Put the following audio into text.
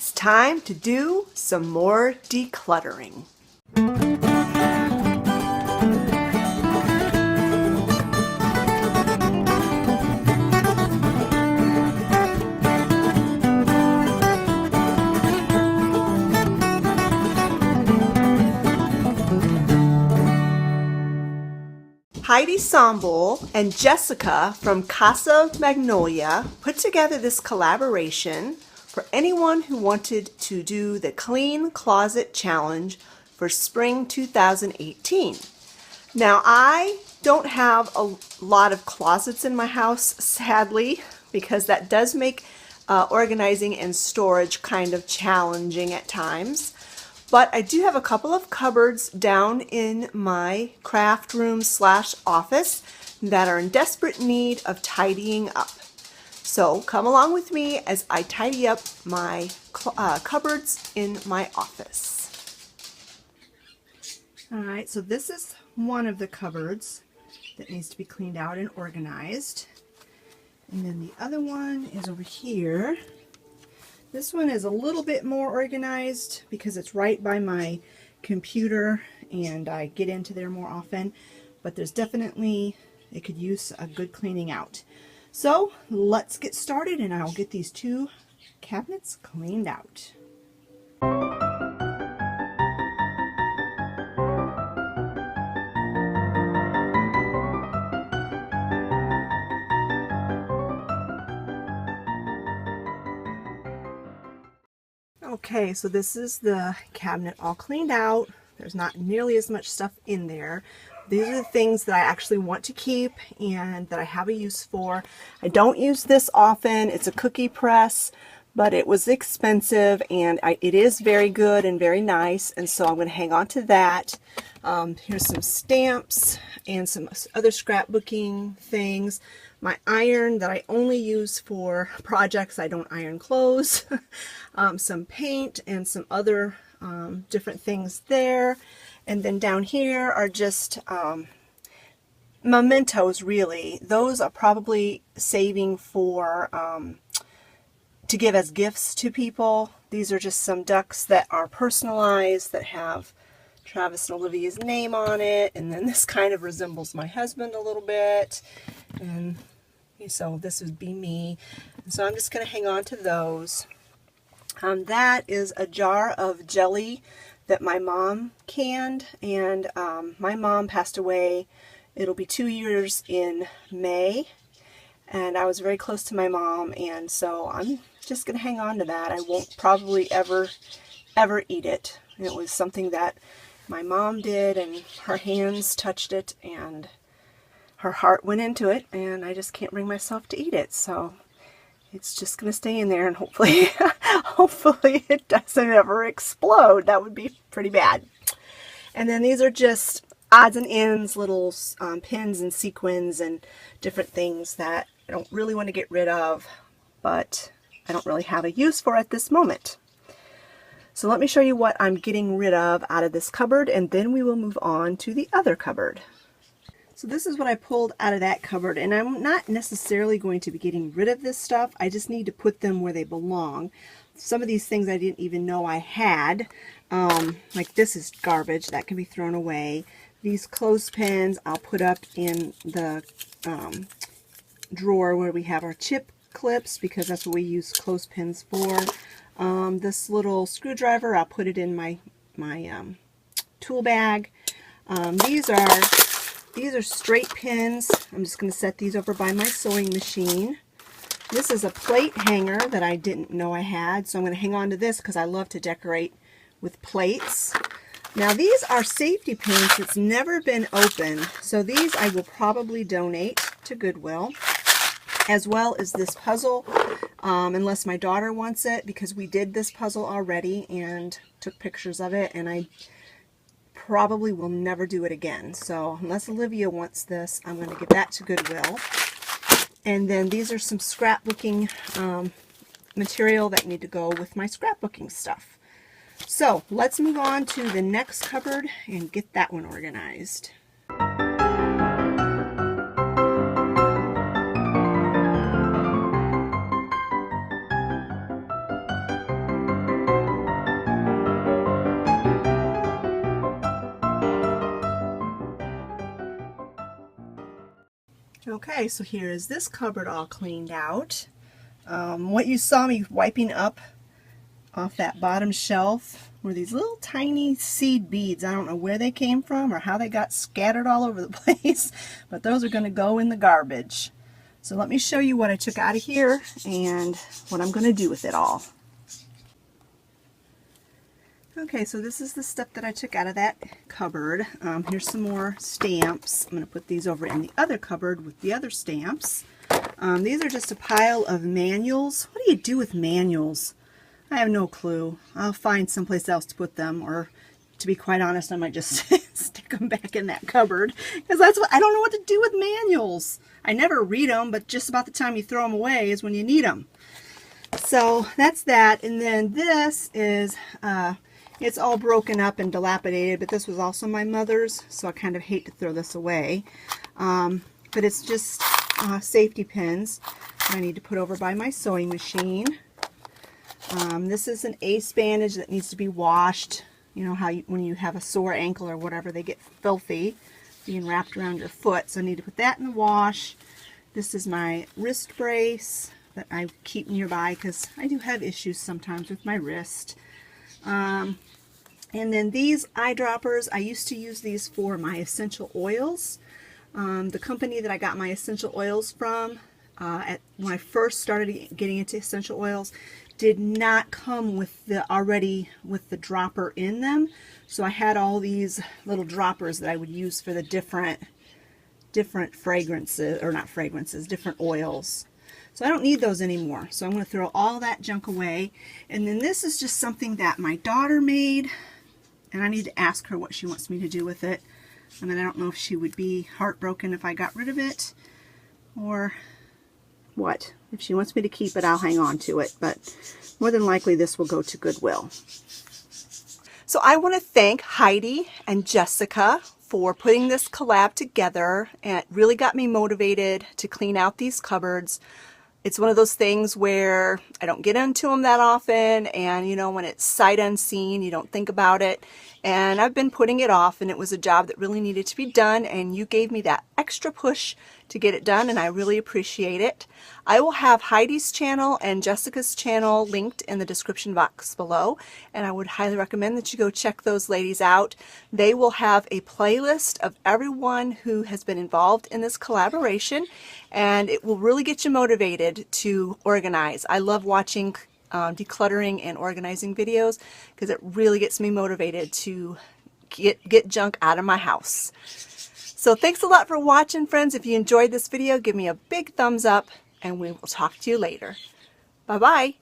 It's time to do some more decluttering. Heidi Sombel and Jessica from Casa Magnolia put together this collaboration for anyone who wanted to do the Clean Closet Challenge for spring 2018. Now, I don't have a lot of closets in my house, sadly, because that does make organizing and storage kind of challenging at times. But I do have a couple of cupboards down in my craft room / office that are in desperate need of tidying up. So come along with me as I tidy up my cupboards in my office. All right, so this is one of the cupboards that needs to be cleaned out and organized. And then the other one is over here. This one is a little bit more organized because it's right by my computer and I get into there more often, but there's definitely, it could use a good cleaning out. So let's get started and I'll get these two cabinets cleaned out. Okay, so this is the cabinet all cleaned out. There's not nearly as much stuff in there. These are the things that I actually want to keep and that I have a use for. I don't use this often. It's a cookie press, but it was expensive and it is very good and very nice, and so I'm going to hang on to that. Here's some stamps and some other scrapbooking things. My iron that I only use for projects. I don't iron clothes. Some paint and some other different things there. And then down here are just mementos, really. Those are probably saving for to give as gifts to people. These are just some ducks that are personalized that have Travis and Olivia's name on it. And then this kind of resembles my husband a little bit. And so this would be me. And so I'm just going to hang on to those. That is a jar of jelly that my mom canned, and my mom passed away. It'll be 2 years in May, and I was very close to my mom, and so I'm just going to hang on to that. I won't probably ever eat it. It was something that my mom did, and her hands touched it, and her heart went into it, and I just can't bring myself to eat it. So it's just going to stay in there, and hopefully it doesn't ever explode. That would be pretty bad. And then these are just odds and ends, little pins and sequins and different things that I don't really want to get rid of, but I don't really have a use for at this moment. So let me show you what I'm getting rid of out of this cupboard, and then we will move on to the other cupboard. So this is what I pulled out of that cupboard, and I'm not necessarily going to be getting rid of this stuff. I just need to put them where they belong. Some of these things I didn't even know I had. Like this is garbage. That can be thrown away. These clothespins I'll put up in the drawer where we have our chip clips, because that's what we use clothespins for. This little screwdriver, I'll put it in my tool bag. These are straight pins. I'm just going to set these over by my sewing machine. This is a plate hanger that I didn't know I had, so I'm going to hang on to this because I love to decorate with plates. Now these are safety pins that's never been opened, so these I will probably donate to Goodwill, as well as this puzzle, unless my daughter wants it, because we did this puzzle already and took pictures of it, and I probably will never do it again. So unless Olivia wants this, I'm going to give that to Goodwill. And then these are some scrapbooking material that need to go with my scrapbooking stuff. So let's move on to the next cupboard and get that one organized. Okay, so here is this cupboard all cleaned out. What you saw me wiping up off that bottom shelf were these little tiny seed beads. I don't know where they came from or how they got scattered all over the place, but those are going to go in the garbage. So let me show you what I took out of here and what I'm going to do with it all. Okay, so this is the stuff that I took out of that cupboard. Here's some more stamps. I'm going to put these over in the other cupboard with the other stamps. These are just a pile of manuals. What do you do with manuals? I have no clue. I'll find someplace else to put them, or to be quite honest, I might just stick them back in that cupboard, because that's what I don't know what to do with manuals. I never read them, but just about the time you throw them away is when you need them. So that's that, and then this is it's all broken up and dilapidated, but this was also my mother's, so I kind of hate to throw this away. But it's just safety pins that I need to put over by my sewing machine. This is an ace bandage that needs to be washed. You know how when you have a sore ankle or whatever, they get filthy being wrapped around your foot, so I need to put that in the wash. This is my wrist brace that I keep nearby because I do have issues sometimes with my wrist. And then these eyedroppers, I used to use these for my essential oils. The company that I got my essential oils from when I first started getting into essential oils did not come with the dropper in them. So I had all these little droppers that I would use for the different fragrances, or not fragrances, different oils. So I don't need those anymore. So I'm going to throw all that junk away. And then this is just something that my daughter made, and I need to ask her what she wants me to do with it. I mean, I don't know if she would be heartbroken if I got rid of it, or what. If she wants me to keep it, I'll hang on to it, but more than likely this will go to Goodwill. So I want to thank Heidi and Jessica for putting this collab together, and it really got me motivated to clean out these cupboards. It's one of those things where I don't get into them that often, and you know, when it's sight unseen, you don't think about it. And I've been putting it off, and it was a job that really needed to be done, and you gave me that extra push to get it done, and I really appreciate it. I will have Heidi's channel and Jessica's channel linked in the description box below, and I would highly recommend that you go check those ladies out. They will have a playlist of everyone who has been involved in this collaboration, and it will really get you motivated to organize. I love watching decluttering and organizing videos because it really gets me motivated to get junk out of my house. So thanks a lot for watching, friends. If you enjoyed this video, give me a big thumbs up, and we will talk to you later. Bye-bye.